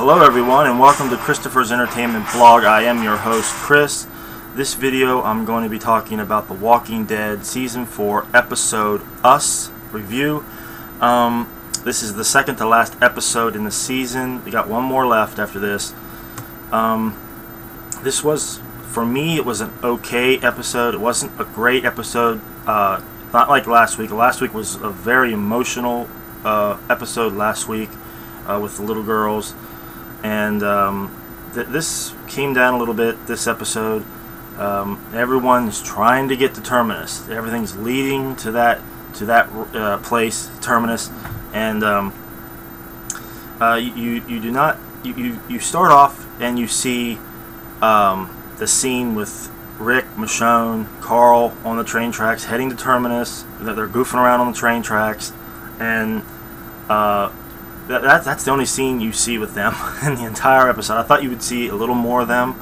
Hello everyone, and welcome to Christopher's Entertainment Blog. I am your host, Chris. This video I'm going to be talking about The Walking Dead Season 4 episode Us review. This is the second to last episode in the season. We got one more left after this. This was, for me, it was an okay episode. It wasn't a great episode. Not like last week. Last week was a very emotional episode last week with the little girls. And this came down a little bit, this episode. Everyone's trying to get to Terminus. Everything's leading to that place, Terminus. And you start off and you see the scene with Rick, Michonne, Carl on the train tracks heading to Terminus. They're goofing around on the train tracks, and that's the only scene you see with them in the entire episode. I thought you would see a little more of them,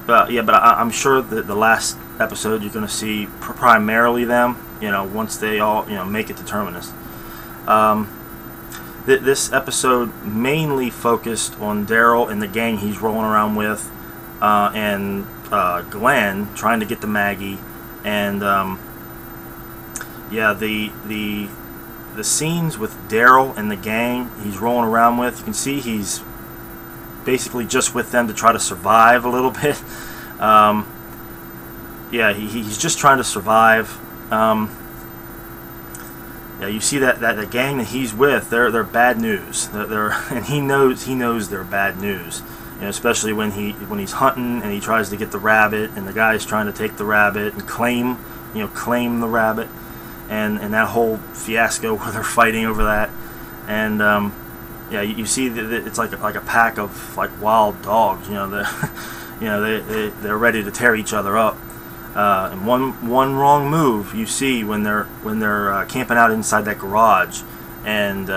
but I'm sure that the last episode you're going to see primarily them. Once they all make it to Terminus. This episode mainly focused on Daryl and the gang he's rolling around with, and Glenn trying to get to Maggie, and the scenes with Daryl and the gang he's rolling around with, you can see he's basically just with them to try to survive a little bit. He's just trying to survive. You see that the gang that he's with, they're bad news. And he knows they're bad news. Especially when he's hunting and he tries to get the rabbit, and the guy's trying to take the rabbit and claim the rabbit. And that whole fiasco where they're fighting over that, and you see that it's like a pack of wild dogs. They're ready to tear each other up. And one wrong move you see when they're camping out inside that garage, and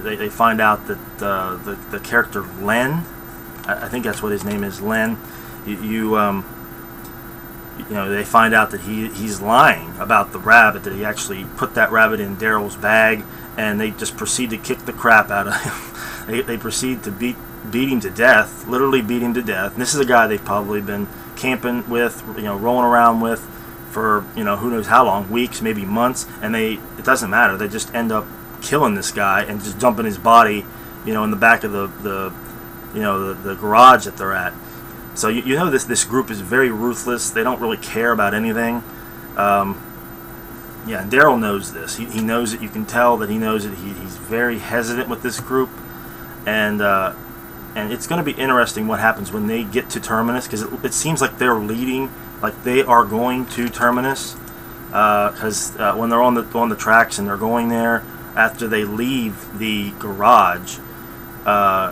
they find out that the character Len, I think that's what his name is, Len. They find out that he's lying about the rabbit, that he actually put that rabbit in Daryl's bag, and they just proceed to kick the crap out of him. They proceed to beat him to death, literally beat him to death. And this is a guy they've probably been camping with, rolling around with for, who knows how long, weeks, maybe months, and it doesn't matter. They just end up killing this guy and just dumping his body, in the back of the garage that they're at. So this group is very ruthless. They don't really care about anything. And Daryl knows this. He knows it. You can tell that he knows it. He's very hesitant with this group, and it's going to be interesting what happens when they get to Terminus, because it seems like they're leading, like they are going to Terminus, because when they're on the tracks and they're going there after they leave the garage, the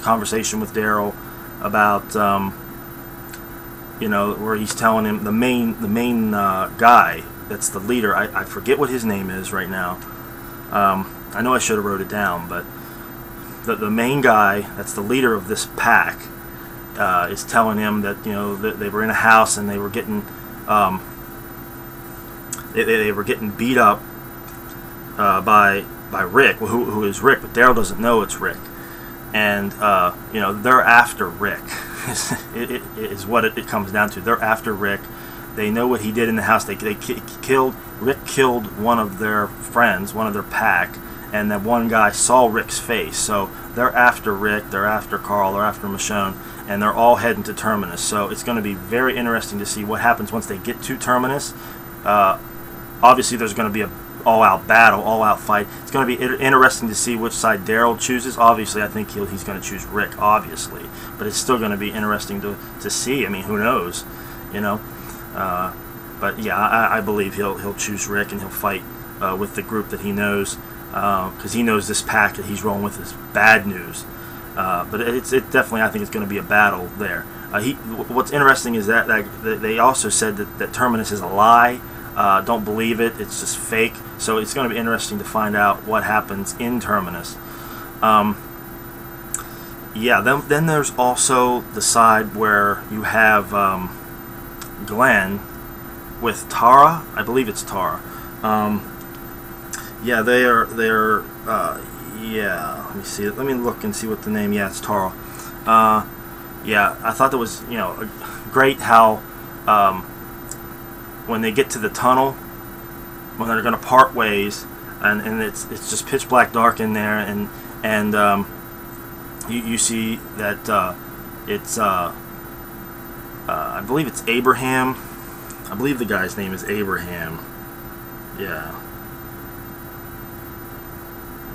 conversation with Daryl about where he's telling him the main guy that's the leader, I forget what his name is right now. I know I should have wrote it down, but the main guy that's the leader of this pack is telling him that that they were in a house and they were getting they were getting beat up by Rick, who is Rick, but Daryl doesn't know it's Rick. And they're after Rick. is what it comes down to. They're after Rick. They know what he did in the house. Rick killed one of their friends, one of their pack, and that one guy saw Rick's face. So they're after Rick. They're after Carl. They're after Michonne, and they're all heading to Terminus. So it's going to be very interesting to see what happens once they get to Terminus. Obviously, there's going to be a all-out battle, all-out fight. It's going to be interesting to see which side Daryl chooses. Obviously, I think he's going to choose Rick, obviously. But it's still going to be interesting to see. I mean, who knows, But yeah, I believe he'll choose Rick, and he'll fight with the group that he knows, because he knows this pack that he's rolling with is bad news. But it definitely, I think it's going to be a battle there. What's interesting is that they also said that Terminus is a lie. Don't believe it. It's just fake. So it's going to be interesting to find out what happens in Terminus. Then there's also the side where you have Glenn with Tara. I believe it's Tara. Yeah, they're yeah, let me see. Let me look and see what the name. Yeah, it's Tara. Yeah, I thought that was, you know, great how when they get to the tunnel, when they're going to part ways, and it's just pitch black dark in there, and you see that it's I believe it's Abraham. I believe the guy's name is Abraham. Yeah.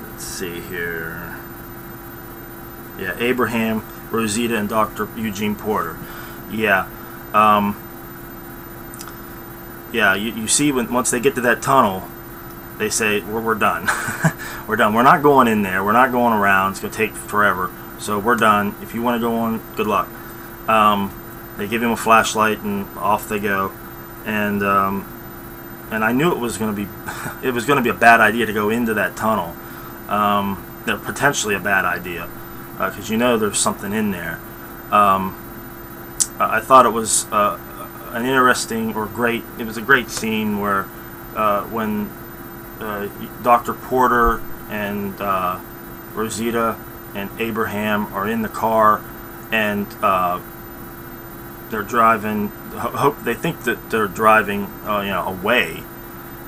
Let's see here. Yeah, Abraham, Rosita, and Dr. Eugene Porter. Yeah. Yeah, you see once they get to that tunnel, they say, we're done. We're done. We're not going in there. We're not going around. It's going to take forever. So we're done. If you want to go on, good luck. They give him a flashlight and off they go. And I knew it was going to be a bad idea to go into that tunnel. Potentially a bad idea, because you know there's something in there. I thought it was an interesting or great. It was a great scene where when Dr. Porter and Rosita and Abraham are in the car, and they're driving. They think that they're driving, away,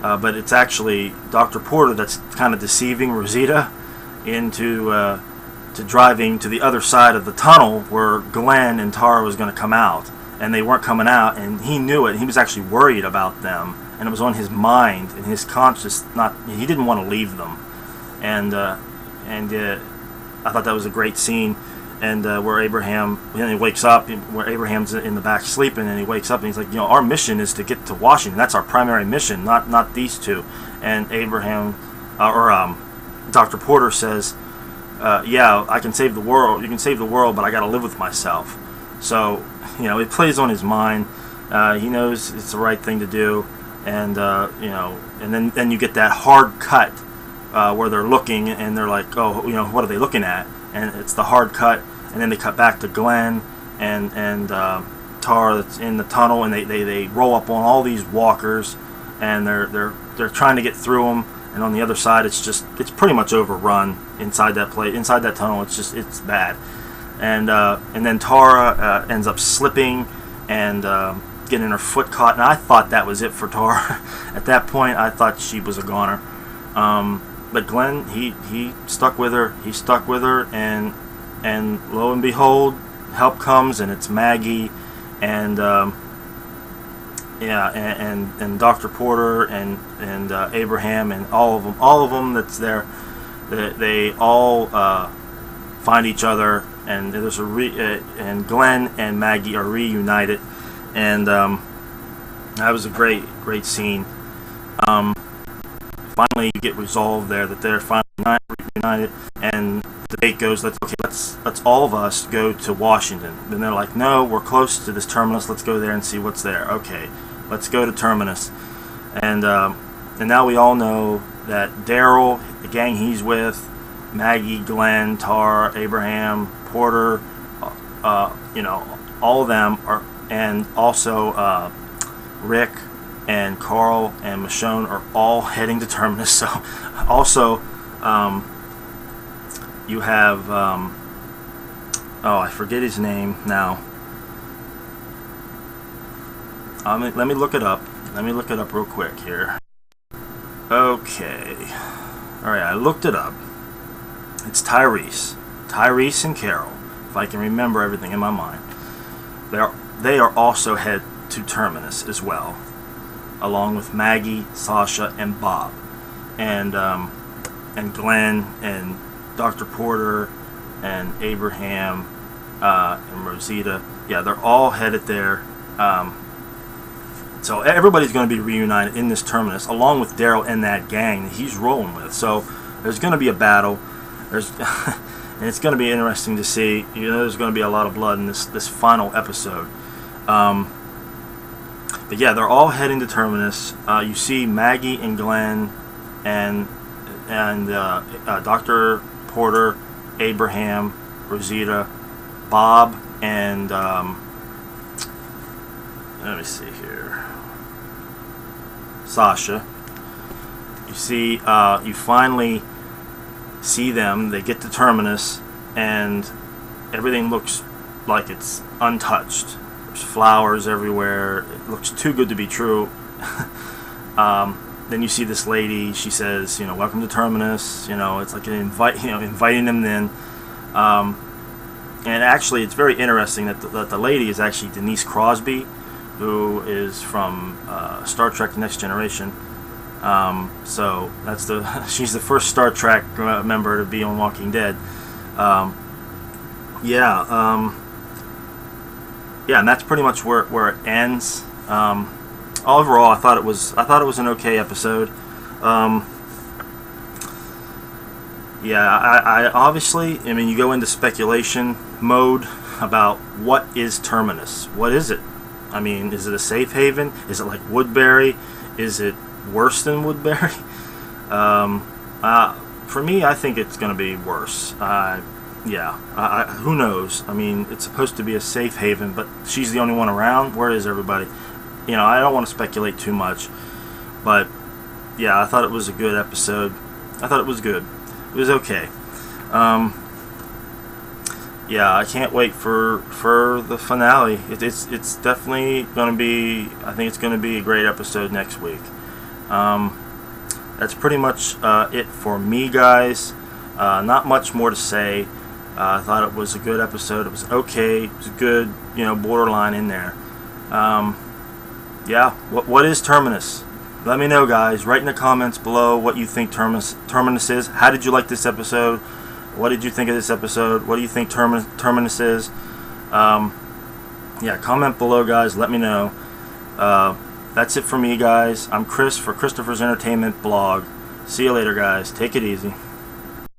but it's actually Dr. Porter that's kind of deceiving Rosita into to driving to the other side of the tunnel where Glenn and Tara was going to come out, and they weren't coming out, and he knew it. He was actually worried about them, and it was on his mind and his conscience. He didn't want to leave them, and I thought that was a great scene. And where Abraham, he wakes up, where Abraham's in the back sleeping, and he wakes up and he's like, our mission is to get to Washington. That's our primary mission, not these two. And Abraham, Dr. Porter says, yeah, I can save the world. You can save the world, but I got to live with myself. So, it plays on his mind. He knows it's the right thing to do, and and then you get that hard cut where they're looking, and they're like, oh, what are they looking at? And it's the hard cut, and then they cut back to Glenn and Tara that's in the tunnel, and they roll up on all these walkers, and they're trying to get through them, and on the other side it's pretty much overrun inside that tunnel. It's bad, and then Tara ends up slipping and getting her foot caught, and I thought that was it for Tara. At that point, I thought she was a goner. But Glenn, he stuck with her. He stuck with her, and lo and behold, help comes, and it's Maggie, and and Dr. Porter and Abraham, and all of them that's there. They all find each other, and there's and Glenn and Maggie are reunited, and that was a great scene. Finally you get resolved there that they're finally reunited, and the debate goes, let's all of us go to Washington. And they're like, no, we're close to this terminus, let's go there and see what's there. Okay, let's go to terminus. And now we all know that Daryl, the gang he's with, Maggie, Glenn, Tara, Abraham, Porter, all of them are, and also Rick and Carl and Michonne are all heading to terminus. So also you have I forget his name now. Let me look it up. Let me look it up real quick here. Okay, alright, I looked it up. It's Tyrese and Carol, if I can remember everything in my mind. They are also head to terminus as well, along with Maggie, Sasha, and Bob, and Glenn, and Dr. Porter, and Abraham, and Rosita. Yeah, they're all headed there. So everybody's going to be reunited in this terminus, along with Daryl and that gang that he's rolling with. So there's going to be a battle. And it's going to be interesting to see. There's going to be a lot of blood in this final episode. But yeah, they're all heading to terminus. You see Maggie and Glenn and Dr. Porter, Abraham, Rosita, Bob, and let me see here, Sasha. You see, you finally see them. They get to Terminus, and everything looks like it's untouched. There's flowers everywhere. It looks too good to be true. Then you see this lady. She says, you know, welcome to Terminus. You know, it's like an inviting them in. And actually, it's very interesting that the lady is actually Denise Crosby, who is from Star Trek: The Next Generation. So that's she's the first Star Trek member to be on Walking Dead. Yeah, and that's pretty much where it ends. Overall, I thought it was an okay episode. Yeah, I obviously, I mean, you go into speculation mode about what is Terminus. What is it? I mean, is it a safe haven? Is it like Woodbury? Is it worse than Woodbury? For me, I think it's going to be worse. Yeah, who knows? I mean, it's supposed to be a safe haven, but she's the only one around. Where is everybody? You know, I don't want to speculate too much, but yeah, I thought it was a good episode. I thought it was good. It was okay. Yeah, I can't wait for the finale. It's definitely going to be. I think it's going to be a great episode next week. That's pretty much it for me, guys. Not much more to say. I thought it was a good episode. It was okay. It was good, you know, borderline in there. Yeah, what is Terminus? Let me know, guys. Write in the comments below what you think Terminus is. How did you like this episode? What did you think of this episode? What do you think Terminus is? Yeah, comment below, guys. Let me know. That's it for me, guys. I'm Chris for Christopher's Entertainment Blog. See you later, guys. Take it easy.